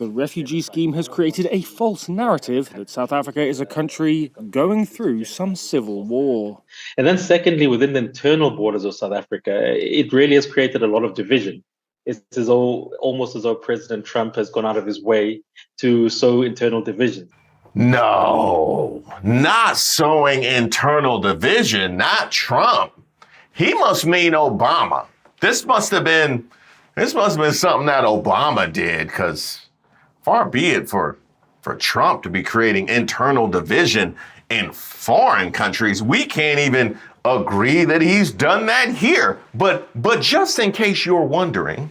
The refugee scheme has created a false narrative that South Africa is a country going through some civil war. And then secondly, within the internal borders of South Africa, it really has created a lot of division. It's almost as though President Trump has gone out of his way to sow internal division. No, not sowing internal division, not Trump. He must mean Obama. This must have been something that Obama did, because far be it for Trump to be creating internal division in foreign countries. We can't even agree that he's done that here. But just in case you're wondering,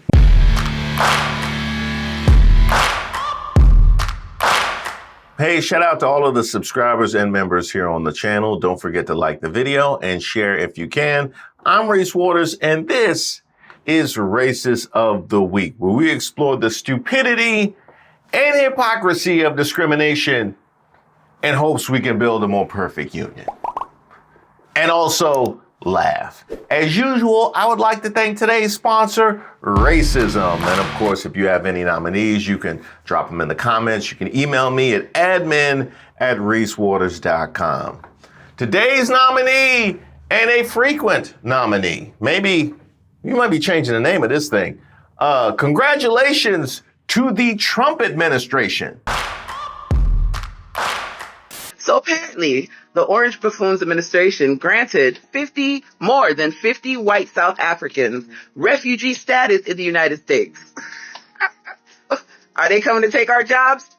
hey, shout out to all of the subscribers and members here on the channel. Don't forget to like the video and share if you can. I'm Reese Waters, and this is Racist of the Week, where we explore the stupidity and hypocrisy of discrimination in hopes we can build a more perfect union. And also laugh. As usual, I would like to thank today's sponsor, Racism. And of course, if you have any nominees, you can drop them in the comments. You can email me at admin@reesewaters.com. Today's nominee, and a frequent nominee. Maybe you might be changing the name of this thing. Congratulations to the Trump administration. So apparently, the Orange Buffoons administration granted more than 50 white South Africans refugee status in the United States. Are they coming to take our jobs?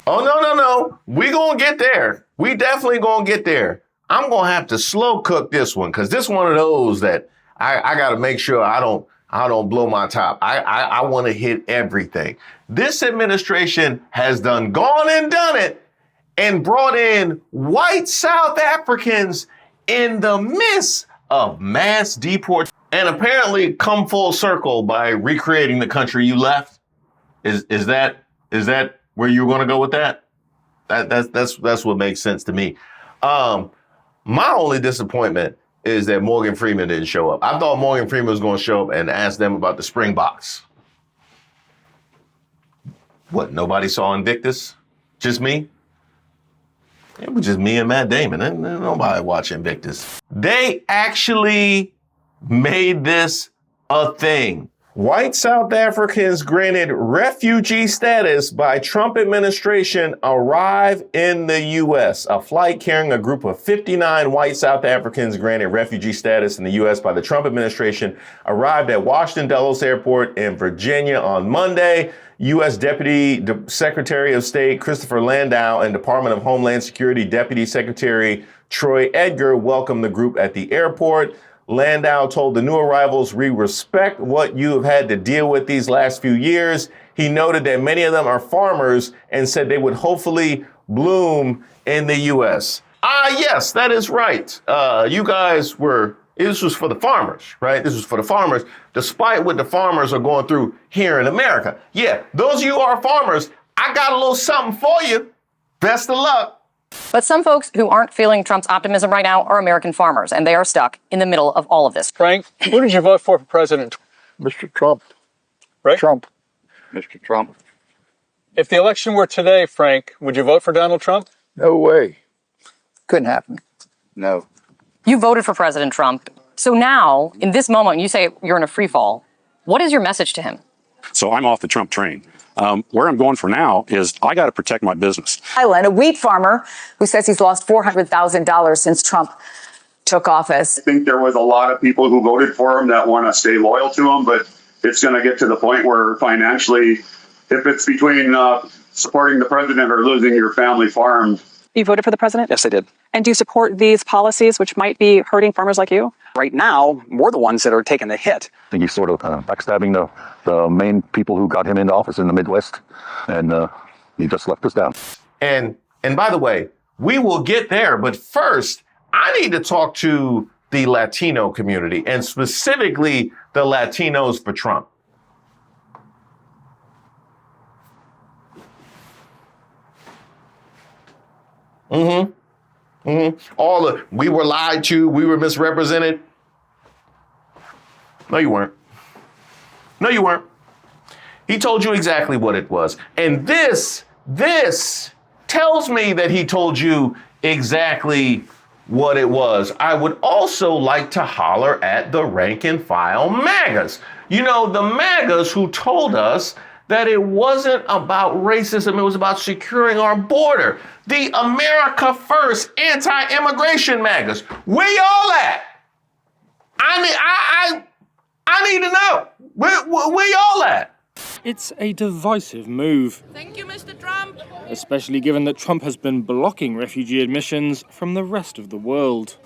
Oh, no. We gonna get there. We definitely gonna get there. I'm gonna have to slow cook this one, because this one of those that I gotta make sure I don't blow my top. I want to hit everything. This administration has gone and done it and brought in white South Africans in the midst of mass deportation, and apparently come full circle by recreating the country you left. Is that where you were going to go with that? That's what makes sense to me. My only disappointment is that Morgan Freeman didn't show up. I thought Morgan Freeman was going to show up and ask them about the Springboks. What, nobody saw Invictus? Just me? It was just me and Matt Damon. And nobody watched Invictus. They actually made this a thing. White South Africans granted refugee status by Trump administration arrive in the U.S. A flight carrying a group of 59 white South Africans granted refugee status in the U.S. by the Trump administration arrived at Washington Dulles Airport in Virginia on Monday. U.S. Deputy Secretary of State Christoper Landau and Department of Homeland Security Deputy Secretary Troy Edgar welcomed the group at the airport. Landau told the new arrivals, "We respect what you have had to deal with these last few years." He noted that many of them are farmers and said they would hopefully bloom in the U.S. Yes, that is right. This was for the farmers, right? This was for the farmers, despite what the farmers are going through here in America. Yeah, those of you who are farmers, I got a little something for you. Best of luck. But some folks who aren't feeling Trump's optimism right now are American farmers, and they are stuck in the middle of all of this. Frank, who did you vote for president? Mr. Trump. Right? Trump. Mr. Trump. If the election were today, Frank, would you vote for Donald Trump? No way. Couldn't happen. No. You voted for President Trump. So now, in this moment, you say you're in a free fall. What is your message to him? So I'm off the Trump train. Where I'm going for now is I got to protect my business. Island, a wheat farmer who says he's lost $400,000 since Trump took office. I think there was a lot of people who voted for him that want to stay loyal to him, but it's going to get to the point where financially, if it's between supporting the president or losing your family farm. You voted for the president? Yes, I did. And do you support these policies which might be hurting farmers like you? Right now, we're the ones that are taking the hit. I think he's sort of backstabbing the main people who got him into office in the Midwest, and he just left us down. And by the way, we will get there, but first, I need to talk to the Latino community, and specifically the Latinos for Trump. We were lied to, we were misrepresented. No, you weren't. He told you exactly what it was. And this tells me that he told you exactly what it was. I would also like to holler at the rank and file MAGAs. You know, the MAGAs who told us that it wasn't about racism, it was about securing our border. The America First anti-immigration MAGAs. Where y'all at? I need to know. Where y'all at? It's a divisive move. Thank you, Mr. Trump. Especially given that Trump has been blocking refugee admissions from the rest of the world.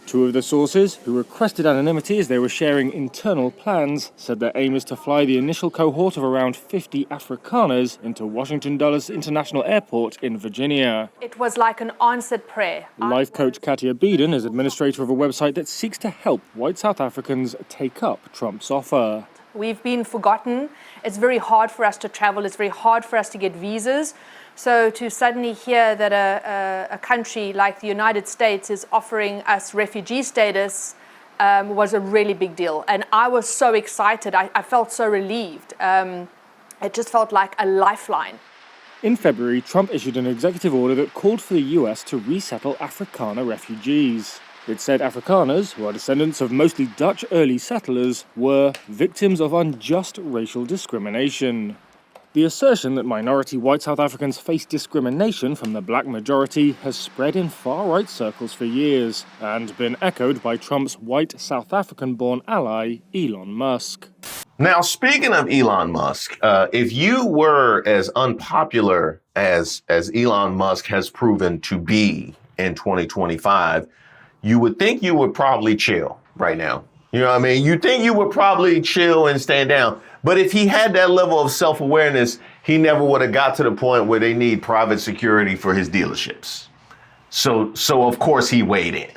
Two of the sources, who requested anonymity as they were sharing internal plans, said their aim is to fly the initial cohort of around 50 Afrikaners into Washington Dulles International Airport in Virginia. It was like an answered prayer. Life coach Katia Beeden is administrator of a website that seeks to help white South Africans take up Trump's offer. We've been forgotten. It's very hard for us to travel. It's very hard for us to get visas. So to suddenly hear that a country like the United States is offering us refugee status was a really big deal. And I was so excited. I felt so relieved. It just felt like a lifeline. In February, Trump issued an executive order that called for the US to resettle Afrikaner refugees. It said Afrikaners, who are descendants of mostly Dutch early settlers, were victims of unjust racial discrimination. The assertion that minority white South Africans face discrimination from the black majority has spread in far-right circles for years and been echoed by Trump's white South African-born ally, Elon Musk. Now, speaking of Elon Musk, if you were as unpopular as Elon Musk has proven to be in 2025, you would think you would probably chill right now. You know what I mean? You think you would probably chill and stand down. But if he had that level of self-awareness, he never would have got to the point where they need private security for his dealerships. So of course he weighed in.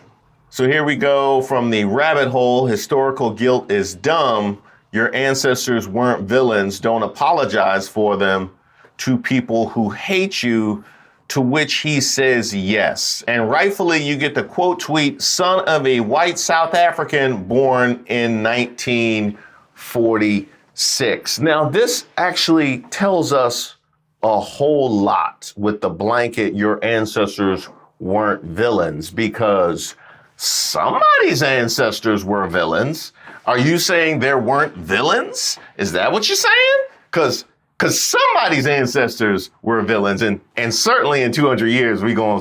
So here we go from the rabbit hole. Historical guilt is dumb. Your ancestors weren't villains. Don't apologize for them to people who hate you. To which he says yes. And rightfully, you get the quote tweet, son of a white South African born in 1946. Now, this actually tells us a whole lot with the blanket, your ancestors weren't villains, because somebody's ancestors were villains. Are you saying there weren't villains? Is that what you're saying? Because somebody's ancestors were villains, and certainly in 200 years, we gonna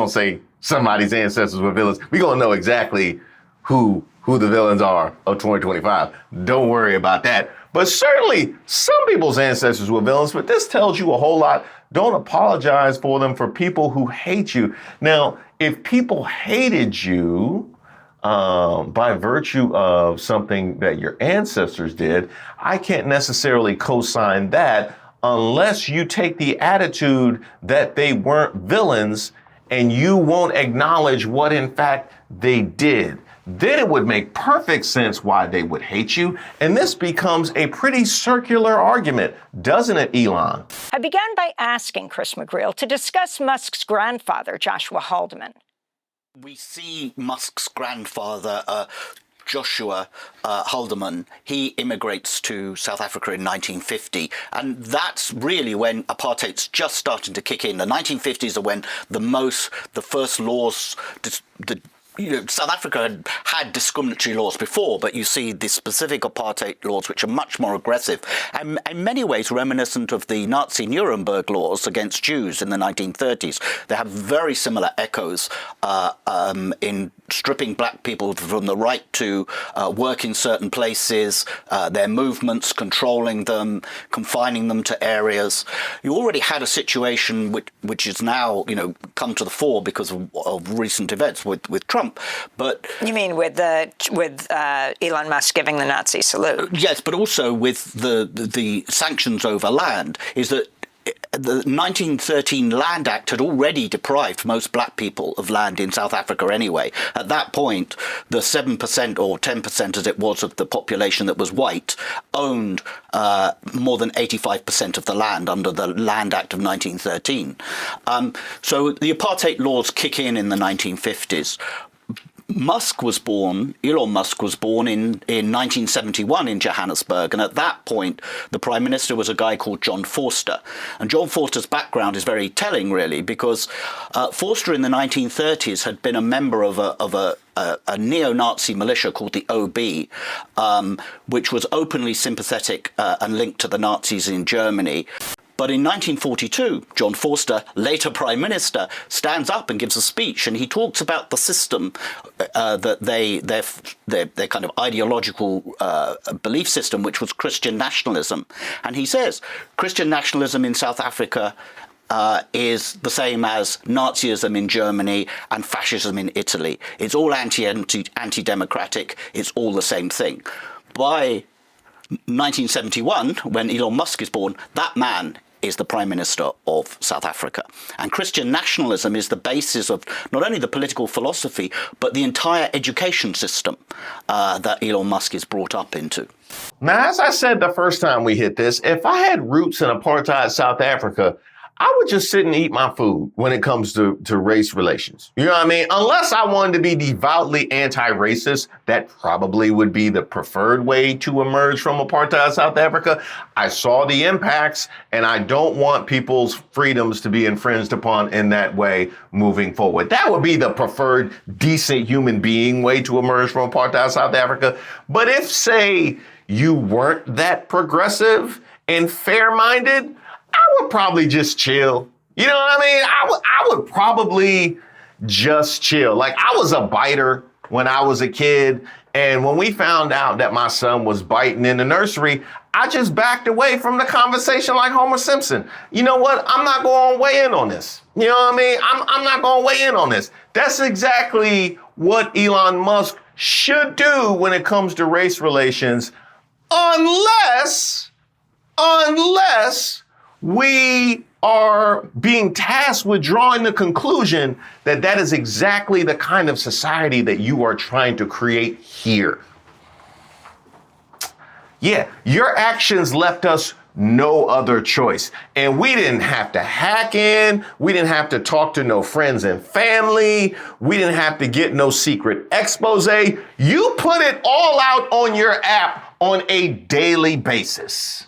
say somebody's ancestors were villains. We gonna know exactly who the villains are of 2025. Don't worry about that. But certainly some people's ancestors were villains, but this tells you a whole lot. Don't apologize for them for people who hate you. Now, if people hated you, by virtue of something that your ancestors did, I can't necessarily co-sign that unless you take the attitude that they weren't villains and you won't acknowledge what in fact they did. Then it would make perfect sense why they would hate you. And this becomes a pretty circular argument, doesn't it, Elon? I began by asking Chris McGreal to discuss Musk's grandfather, Joshua Haldeman. We see Musk's grandfather, Joshua Haldeman. He immigrates to South Africa in 1950, and that's really when apartheid's just starting to kick in. The 1950s are when the first laws, South Africa had discriminatory laws before, but you see the specific apartheid laws, which are much more aggressive and in many ways reminiscent of the Nazi Nuremberg laws against Jews in the 1930s. They have very similar echoes in stripping black people from the right to work in certain places, their movements, controlling them, confining them to areas. You already had a situation which is now, come to the fore because of recent events with Trump. But you mean with Elon Musk giving the Nazi salute? Yes, but also with the sanctions over land, is that the 1913 Land Act had already deprived most black people of land in South Africa anyway. At that point, the 7% or 10% as it was of the population that was white owned more than 85% of the land under the Land Act of 1913. So the apartheid laws kick in the 1950s. Elon Musk was born in 1971 in Johannesburg, and at that point the Prime Minister was a guy called John Vorster. And John Vorster's background is very telling, really, because Vorster in the 1930s had been a member of a neo-Nazi militia called the OB, which was openly sympathetic and linked to the Nazis in Germany. But in 1942, John Vorster, later Prime Minister, stands up and gives a speech, and he talks about the system that their kind of ideological belief system, which was Christian nationalism. And he says, Christian nationalism in South Africa is the same as Nazism in Germany and fascism in Italy. It's all anti-democratic. It's all the same thing. By 1971, when Elon Musk is born, that man is the Prime Minister of South Africa. And Christian nationalism is the basis of not only the political philosophy, but the entire education system that Elon Musk is brought up into. Now, as I said the first time we hit this, if I had roots in apartheid South Africa, I would just sit and eat my food when it comes to race relations. You know what I mean? Unless I wanted to be devoutly anti-racist, that probably would be the preferred way to emerge from apartheid South Africa. I saw the impacts, and I don't want people's freedoms to be infringed upon in that way moving forward. That would be the preferred decent human being way to emerge from apartheid South Africa. But if, say, you weren't that progressive and fair-minded, I would probably just chill. You know what I mean? I would probably just chill. Like, I was a biter when I was a kid. And when we found out that my son was biting in the nursery, I just backed away from the conversation like Homer Simpson. You know what? I'm not going to weigh in on this. You know what I mean? I'm not going to weigh in on this. That's exactly what Elon Musk should do when it comes to race relations, unless we are being tasked with drawing the conclusion that that is exactly the kind of society that you are trying to create here. Yeah, your actions left us no other choice. And we didn't have to hack in. We didn't have to talk to no friends and family. We didn't have to get no secret expose. You put it all out on your app on a daily basis.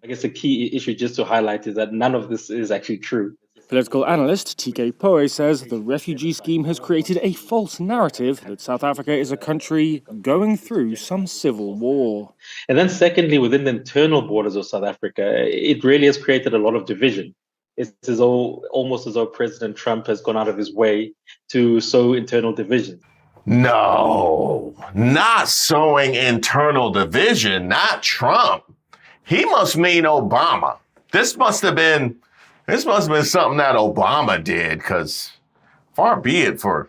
I guess the key issue just to highlight is that none of this is actually true. Political analyst TK Poe says the refugee scheme has created a false narrative that South Africa is a country going through some civil war. And then secondly, within the internal borders of South Africa, it really has created a lot of division. It's almost as though President Trump has gone out of his way to sow internal division. No, not sowing internal division, not Trump. He must mean Obama. This must have been something that Obama did, because far be it for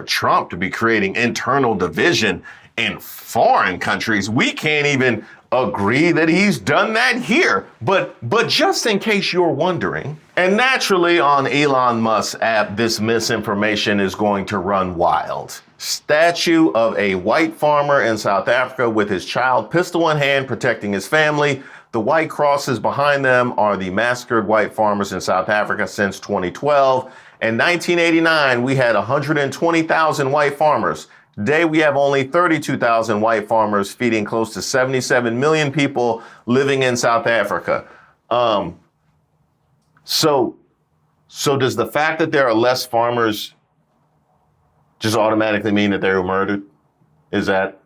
Trump to be creating internal division in foreign countries. We can't even agree that he's done that here. But just in case you're wondering, and naturally on Elon Musk's app, this misinformation is going to run wild. Statue of a white farmer in South Africa with his child, pistol in hand, protecting his family. The white crosses behind them are the massacred white farmers in South Africa since 2012. In 1989, we had 120,000 white farmers. Today, we have only 32,000 white farmers feeding close to 77 million people living in South Africa. So does the fact that there are less farmers just automatically mean that they were murdered? Is that?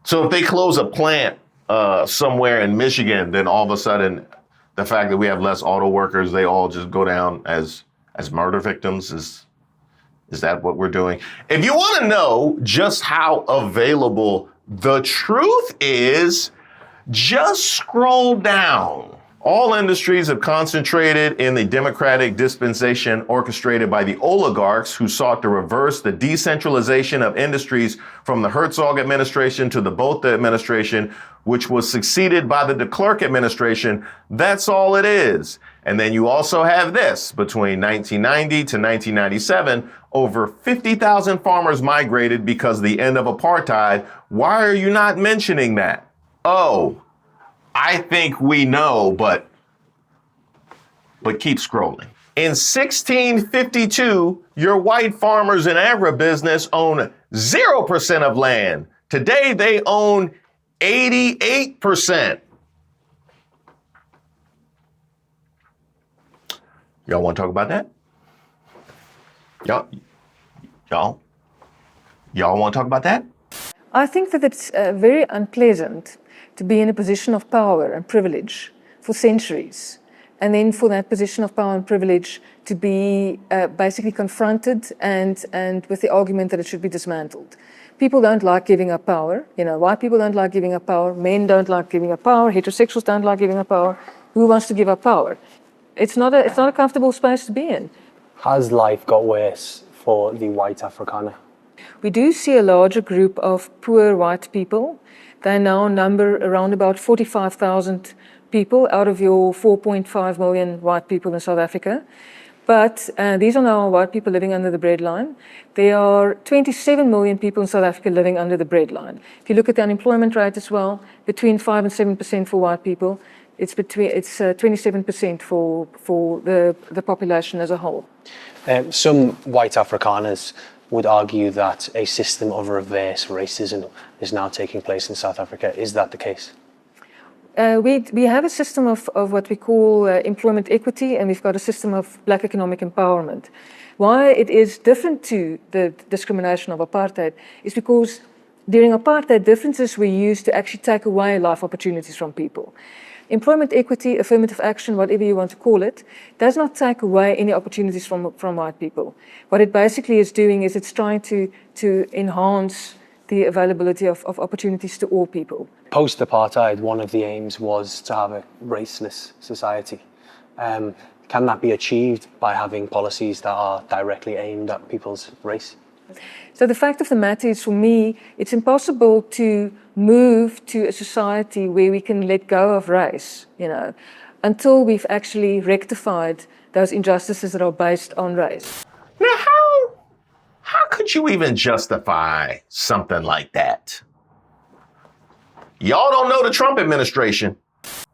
So if they close a plant somewhere in Michigan, then all of a sudden the fact that we have less auto workers, they all just go down as murder victims? Is that what we're doing? If you want to know just how available the truth is, just scroll down. All industries have concentrated in the democratic dispensation orchestrated by the oligarchs who sought to reverse the decentralization of industries from the Herzog administration to the Botha administration, which was succeeded by the de Klerk administration. That's all it is. And then you also have this. Between 1990 to 1997, over 50,000 farmers migrated because of the end of apartheid. Why are you not mentioning that? Oh, I think we know, but keep scrolling. In 1652, your white farmers and agribusiness owned 0% of land. Today, they own 88%. Y'all want to talk about that? Y'all want to talk about that? I think that it's very unpleasant to be in a position of power and privilege for centuries, and then for that position of power and privilege to be basically confronted and with the argument that it should be dismantled. People don't like giving up power. You know, white people don't like giving up power. Men don't like giving up power. Heterosexuals don't like giving up power. Who wants to give up power? It's not a comfortable space to be in. Has life got worse for the white Afrikaner? We do see a larger group of poor white people. They now number around about 45,000 people out of your 4.5 million white people in South Africa. But these are now white people living under the breadline. There are 27 million people in South Africa living under the breadline. If you look at the unemployment rate as well, between 5 and 7% for white people, it's 27% for the population as a whole. Some white Afrikaners would argue that a system of reverse racism is now taking place in South Africa. Is that the case? We have a system of what we call employment equity, and we've got a system of black economic empowerment. Why it is different to the discrimination of apartheid is because during apartheid, differences were used to actually take away life opportunities from people. Employment equity, affirmative action, whatever you want to call it, does not take away any opportunities from white people. What it basically is doing is it's trying to enhance the availability of opportunities to all people. Post-apartheid, one of the aims was to have a raceless society. Can that be achieved by having policies that are directly aimed at people's race? So the fact of the matter is, for me, it's impossible to move to a society where we can let go of race, you know, until we've actually rectified those injustices that are based on race. Now, how could you even justify something like that? Y'all don't know the Trump administration.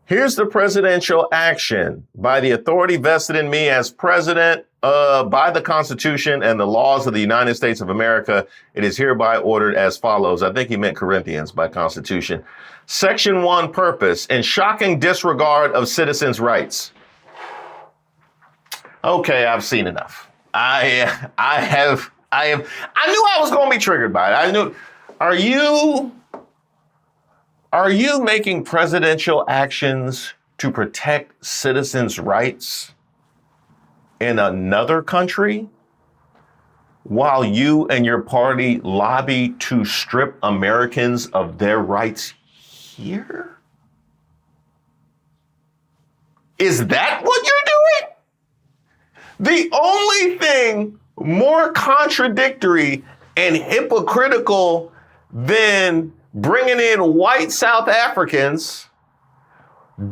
Here's the presidential action. By the authority vested in me as president, by the Constitution and the laws of the United States of America, it is hereby ordered as follows. I think he meant Corinthians by Constitution. Section 1, purpose, in shocking disregard of citizens' rights. Okay, I've seen enough. I knew I was going to be triggered by it. I knew. Are you making presidential actions to protect citizens' rights in another country while you and your party lobby to strip Americans of their rights here? Is that what you're doing? The only thing more contradictory and hypocritical than bringing in white South Africans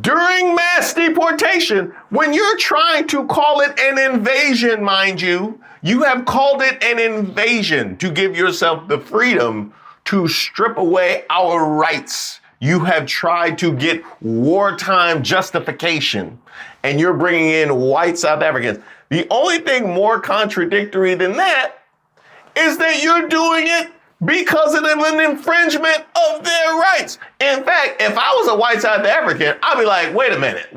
during mass deportation, when you're trying to call it an invasion, mind you, you have called it an invasion to give yourself the freedom to strip away our rights. You have tried to get wartime justification, and you're bringing in white South Africans. The only thing more contradictory than that is that you're doing it because of an infringement of their rights. In fact, if I was a white South African, I'd be like, wait a minute.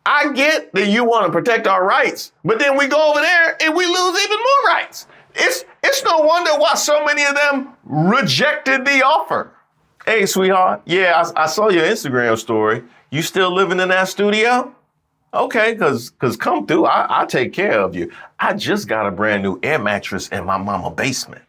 I get that you want to protect our rights, but then we go over there and we lose even more rights. It's no wonder why so many of them rejected the offer. Hey, sweetheart. Yeah, I saw your Instagram story. You still living in that studio? Okay, cause come through, I'll take care of you. I just got a brand new air mattress in my mama's basement.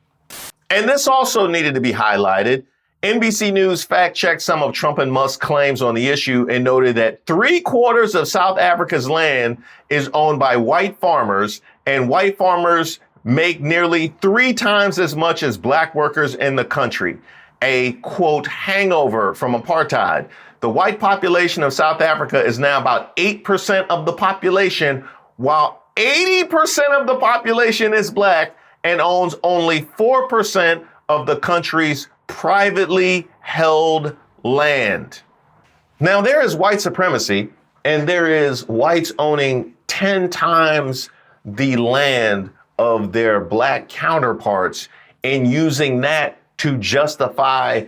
And this also needed to be highlighted. NBC News fact-checked some of Trump and Musk's claims on the issue and noted that 3/4 of South Africa's land is owned by white farmers, and white farmers make nearly 3 times as much as black workers in the country. A, quote, hangover from apartheid. The white population of South Africa is now about 8% of the population, while 80% of the population is black and owns only 4% of the country's privately held land. Now, there is white supremacy, and there is whites owning 10 times the land of their black counterparts and using that to justify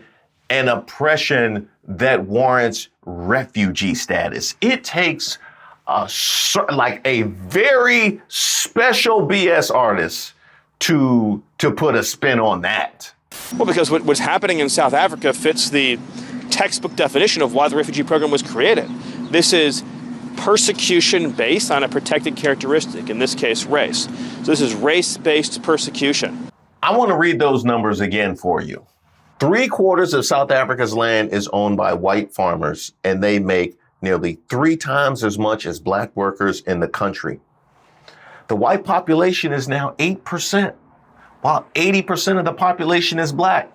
an oppression that warrants refugee status. It takes a very special BS artist to put a spin on that. Well, because what's happening in South Africa fits the textbook definition of why the refugee program was created. This is persecution based on a protected characteristic, in this case, race. So this is race-based persecution. I want to read those numbers again for you. 3/4 of South Africa's land is owned by white farmers, and they make nearly 3 times as much as black workers in the country. The white population is now 8%, while 80% of the population is black.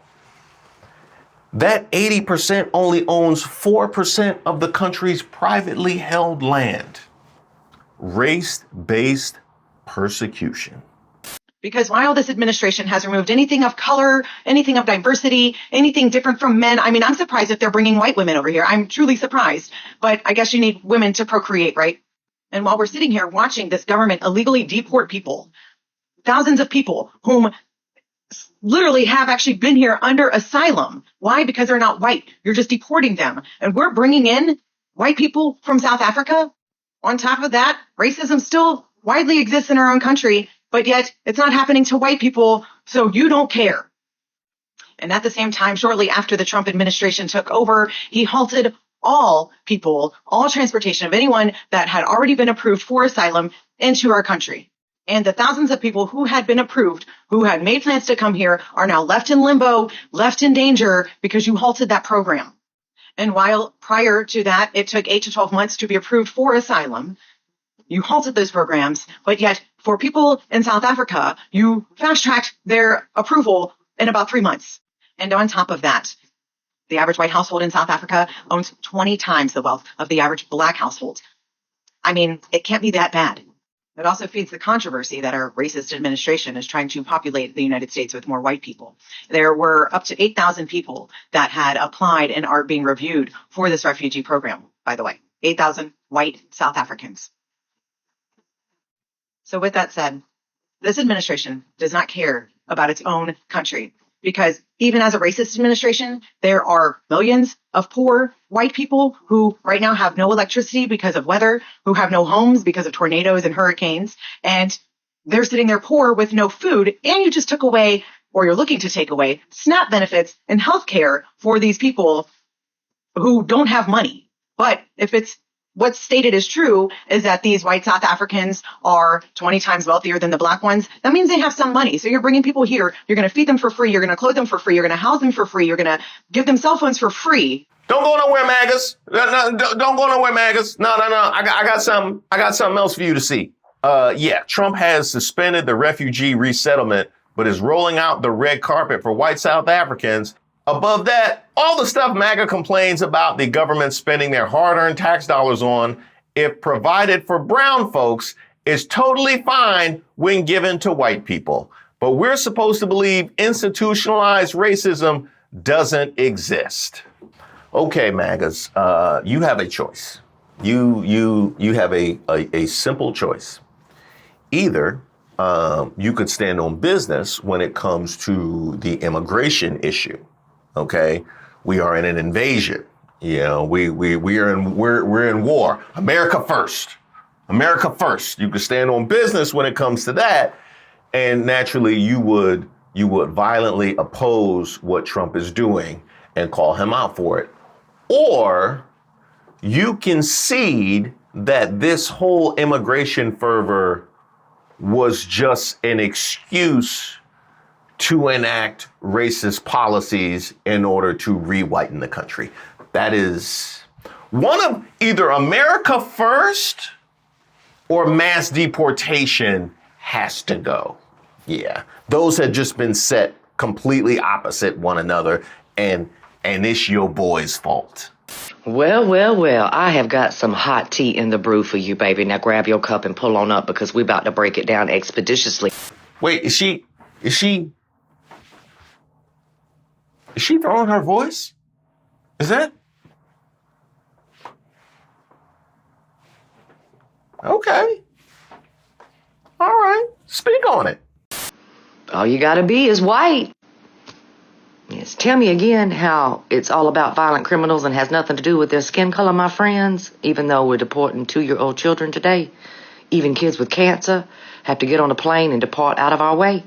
That 80% only owns 4% of the country's privately held land. Race-based persecution. Because while this administration has removed anything of color, anything of diversity, anything different from men, I mean, I'm surprised if they're bringing white women over here. I'm truly surprised. But I guess you need women to procreate, right? And while we're sitting here watching this government illegally deport people, thousands of people whom literally have actually been here under asylum. Why? Because they're not white. You're just deporting them. And we're bringing in white people from South Africa. On top of that, racism still widely exists in our own country, but yet it's not happening to white people, so you don't care. And at the same time, shortly after the Trump administration took over, he halted all people, all transportation of anyone that had already been approved for asylum into our country. And the thousands of people who had been approved, who had made plans to come here, are now left in limbo, left in danger because you halted that program. And while prior to that, it took 8 to 12 months to be approved for asylum, you halted those programs, but yet for people in South Africa, you fast-tracked their approval in about 3 months. And on top of that, the average white household in South Africa owns 20 times the wealth of the average black household. I mean, it can't be that bad. It also feeds the controversy that our racist administration is trying to populate the United States with more white people. There were up to 8,000 people that had applied and are being reviewed for this refugee program, by the way. 8,000 white South Africans. So with that said, this administration does not care about its own country, because even as a racist administration, there are millions of poor white people who right now have no electricity because of weather, who have no homes because of tornadoes and hurricanes, and they're sitting there poor with no food, and you just took away, or you're looking to take away, SNAP benefits and health care for these people who don't have money. But if it's what's stated is true, is that these white South Africans are 20 times wealthier than the black ones, that means they have some money. So you're bringing people here, you're going to feed them for free, you're going to clothe them for free, you're going to house them for free, you're going to give them cell phones for free. Don't go nowhere, MAGAs. No, don't go nowhere, MAGAs. No. I got something else for you to see. Yeah, Trump has suspended the refugee resettlement, but is rolling out the red carpet for white South Africans. Above that, all the stuff MAGA complains about the government spending their hard-earned tax dollars on, if provided for brown folks, is totally fine when given to white people. But we're supposed to believe institutionalized racism doesn't exist. Okay, MAGAs, you have a choice. You have a simple choice. Either you could stand on business when it comes to the immigration issue. Okay, we are in an invasion. You know, we're in war. America first. America first. You could stand on business when it comes to that, and naturally you would violently oppose what Trump is doing and call him out for it. Or you concede that this whole immigration fervor was just an excuse to enact racist policies in order to re-whiten the country. That is one of either America first or mass deportation has to go. Yeah, those had just been set completely opposite one another, and it's your boy's fault. Well, I have got some hot tea in the brew for you, baby. Now grab your cup and pull on up because we're about to break it down expeditiously. Wait, is she throwing her voice? Is that Okay. All right. Speak on it. All you gotta be is white. Yes. Tell me again how it's all about violent criminals and has nothing to do with their skin color, my friends, even though we're deporting 2-year-old children today. Even kids with cancer have to get on a plane and depart out of our way.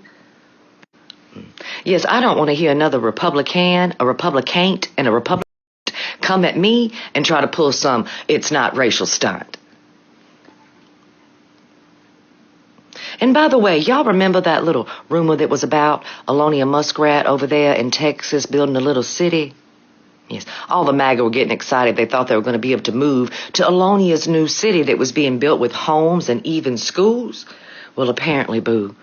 Yes, I don't want to hear another Republican, a Republicant, and a Republican come at me and try to pull some it's not racial stunt. And by the way, y'all remember that little rumor that was about Elon Musk over there in Texas building a little city? Yes, all the MAGA were getting excited. They thought they were going to be able to move to Elonia's new city that was being built with homes and even schools. Well, apparently, boo,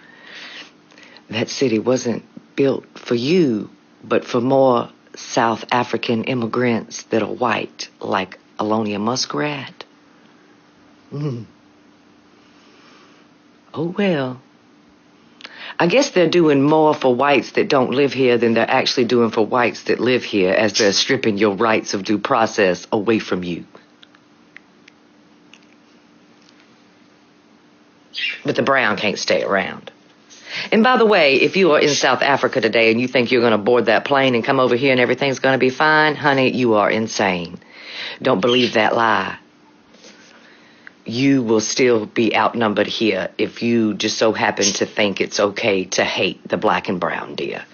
that city wasn't built for you, but for more South African immigrants that are white, like Elon Musk. Oh, well. I guess they're doing more for whites that don't live here than they're actually doing for whites that live here, as they're stripping your rights of due process away from you. But the brown can't stay around. And by the way, if you are in South Africa today and you think you're going to board that plane and come over here and everything's going to be fine, honey, you are insane. Don't believe that lie. You will still be outnumbered here if you just so happen to think it's okay to hate the black and brown, dear.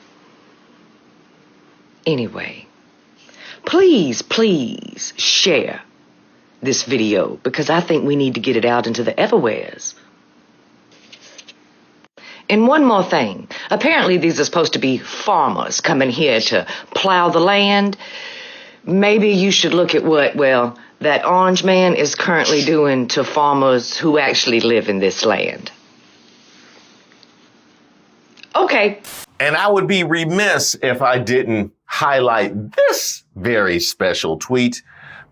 Anyway, please share this video because I think we need to get it out into the everywheres. And one more thing. Apparently these are supposed to be farmers coming here to plow the land. Maybe you should look at what, well, that orange man is currently doing to farmers who actually live in this land. Okay. And I would be remiss if I didn't highlight this very special tweet.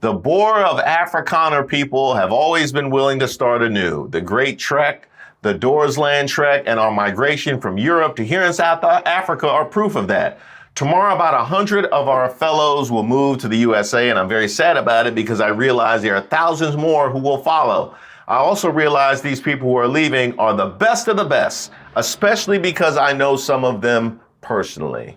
The Boer of Afrikaner people have always been willing to start anew. The Great Trek, the Doorsland Trek, and our migration from Europe to here in South Africa are proof of that. Tomorrow, about 100 of our fellows will move to the USA, and I'm very sad about it because I realize there are thousands more who will follow. I also realize these people who are leaving are the best of the best, especially because I know some of them personally.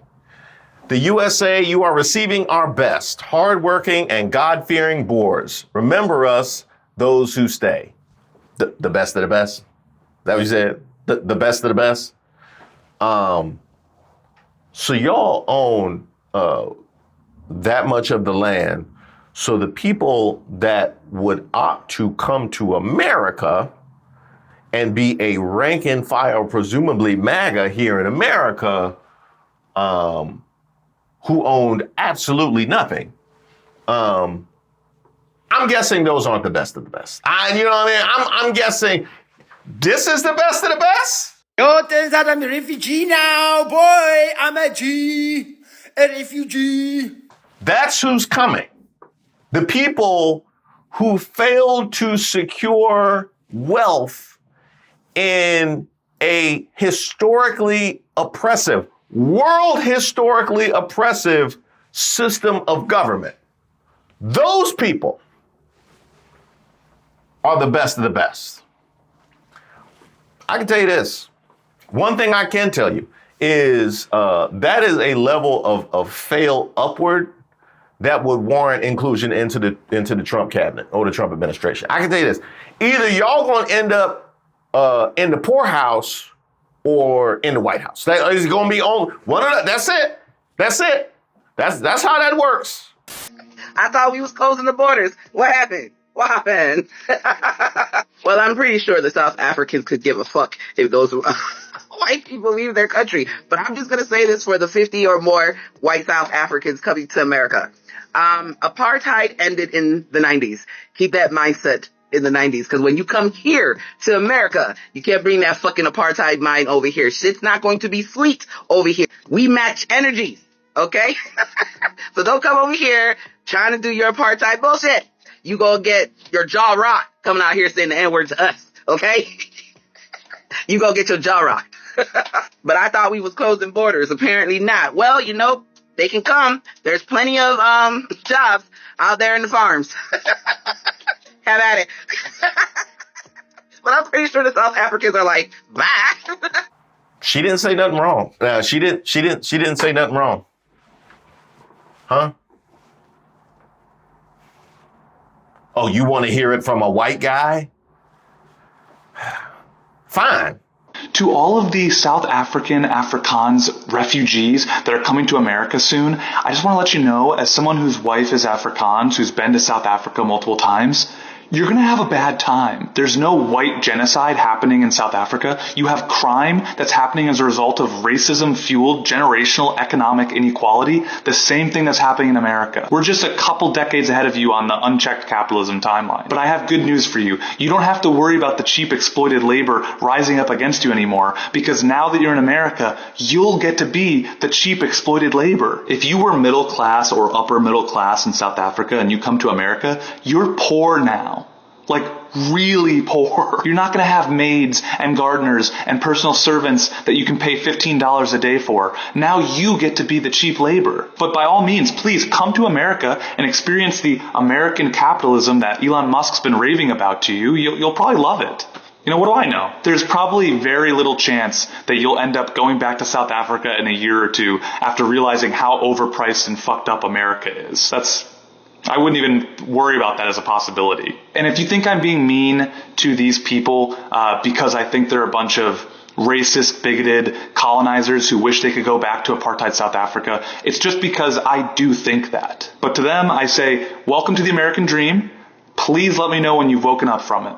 The USA, you are receiving our best, hardworking and God-fearing Boers. Remember us, those who stay. The best of the best? Is that what you said? The best of the best? So y'all own that much of the land. So the people that would opt to come to America and be a rank and file, presumably MAGA here in America, who owned absolutely nothing. I'm guessing those aren't the best of the best. You know what I mean? I'm guessing this is the best of the best. Yo, tell that I'm a refugee now, boy. I'm a G, a refugee. That's who's coming. The people who failed to secure wealth in a historically oppressive, world historically oppressive system of government. Those people are the best of the best. I can tell you this. One thing I can tell you is that is a level of fail upward that would warrant inclusion into the Trump cabinet or the Trump administration. I can tell you this. Either y'all gonna end up in the poorhouse or in the White House. That is gonna be on one of the, that's it. That's it. That's how that works. I thought we was closing the borders. What happened? What happened? Well, I'm pretty sure the South Africans could give a fuck if those white people leave their country. But I'm just going to say this for the 50 or more white South Africans coming to America. Apartheid ended in the 90s. Keep that mindset in the 90s. Because when you come here to America, you can't bring that fucking apartheid mind over here. Shit's not going to be sweet over here. We match energies. Okay? So don't come over here trying to do your apartheid bullshit. You gonna get your jaw rocked coming out here saying the N-word to us. Okay? You gonna get your jaw rocked. But I thought we was closing borders. Apparently not. Well, you know, they can come. There's plenty of jobs out there in the farms. Have at it. But I'm pretty sure the South Africans are like, bye. She didn't say nothing wrong. She didn't say nothing wrong. Huh? Oh, you want to hear it from a white guy? Fine. To all of the South African, Afrikaans refugees that are coming to America soon, I just want to let you know, as someone whose wife is Afrikaans, who's been to South Africa multiple times, you're going to have a bad time. There's no white genocide happening in South Africa. You have crime that's happening as a result of racism-fueled generational economic inequality, the same thing that's happening in America. We're just a couple decades ahead of you on the unchecked capitalism timeline. But I have good news for you. You don't have to worry about the cheap exploited labor rising up against you anymore, because now that you're in America, you'll get to be the cheap exploited labor. If you were middle class or upper middle class in South Africa and you come to America, you're poor now. Like, really poor. You're not going to have maids and gardeners and personal servants that you can pay $15 a day for. Now you get to be the cheap labor. But by all means, please come to America and experience the American capitalism that Elon Musk's been raving about to you. You'll probably love it. You know, what do I know? There's probably very little chance that you'll end up going back to South Africa in a year or two after realizing how overpriced and fucked up America is. I wouldn't even worry about that as a possibility. And if you think I'm being mean to these people because I think they're a bunch of racist, bigoted colonizers who wish they could go back to apartheid South Africa, it's just because I do think that. But to them, I say, welcome to the American dream. Please let me know when you've woken up from it.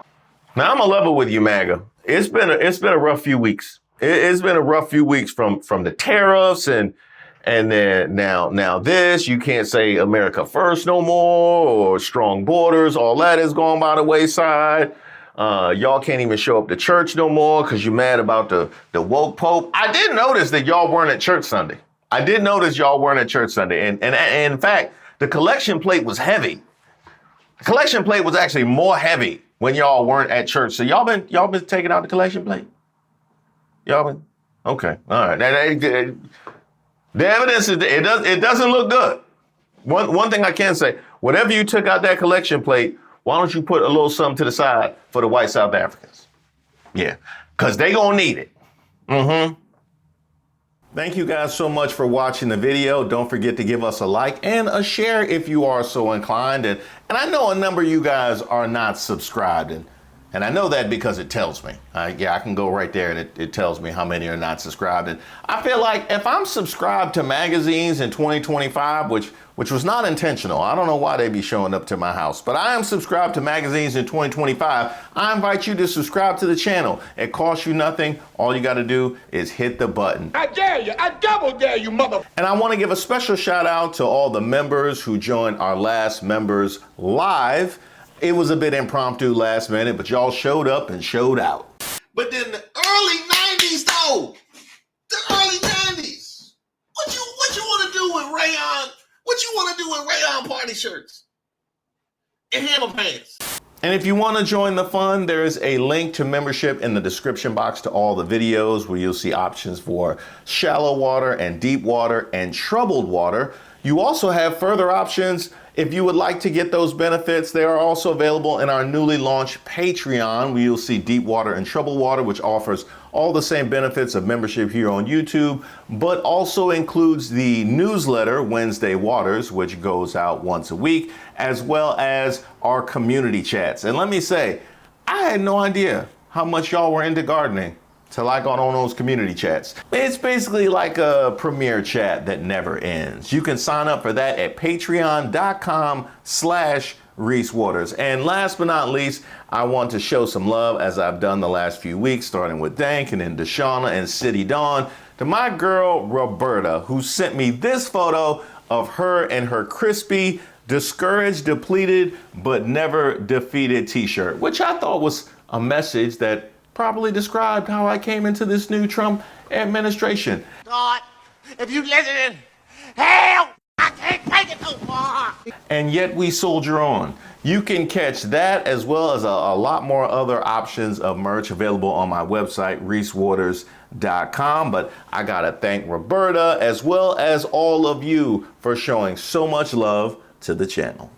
Now, I'm going to level with you, MAGA. It's been a rough few weeks. It's been a rough few weeks from the tariffs and then now this, you can't say America first no more, or strong borders, all that is gone by the wayside. Y'all can't even show up to church no more because you're mad about the woke pope. I did notice that y'all weren't at church Sunday. And in fact, the collection plate was heavy. The collection plate was actually more heavy when y'all weren't at church. So y'all been taking out the collection plate? Y'all been? Okay. All right. The evidence is it doesn't look good. One thing I can say, whatever you took out that collection plate, why don't you put a little something to the side for the white South Africans? Yeah, because they gonna need it. Mm-hmm. Thank you guys so much for watching the video. Don't forget to give us a like and a share if you are so inclined. And I know a number of you guys are not subscribed, and I know that because it tells me. I can go right there and it tells me how many are not subscribed. And I feel like if I'm subscribed to magazines in 2025, which was not intentional, I don't know why they be showing up to my house, but I am subscribed to magazines in 2025. I invite you to subscribe to the channel. It costs you nothing. All you got to do is hit the button. I dare you. I double dare you, mother. And I want to give a special shout out to all the members who joined our last Members Live. It was a bit impromptu last minute, but y'all showed up and showed out. But then the early 90s, though, the early 90s, what you want to do with rayon? What you want to do with rayon party shirts and hammer pants? And if you want to join the fun, there is a link to membership in the description box to all the videos where you'll see options for shallow water and deep water and troubled water. You also have further options. If you would like to get those benefits, they are also available in our newly launched Patreon, where you'll see deep water and troubled water, which offers all the same benefits of membership here on YouTube, but also includes the newsletter, Wednesday Waters, which goes out once a week, as well as our community chats. And let me say, I had no idea how much y'all were into gardening till I got on those community chats. It's basically like a premier chat that never ends. You can sign up for that at patreon.com/Reese Waters. And last but not least, I want to show some love, as I've done the last few weeks, starting with Dank and then Deshauna and City Dawn, to my girl Roberta, who sent me this photo of her and her crispy, discouraged, depleted, but never defeated t-shirt, which I thought was a message that probably described how I came into this new Trump administration. God, if you listen, hell, I can't take it so far. And yet we soldier on. You can catch that as well as a lot more other options of merch available on my website, reesewaters.com. But I gotta thank Roberta as well as all of you for showing so much love to the channel.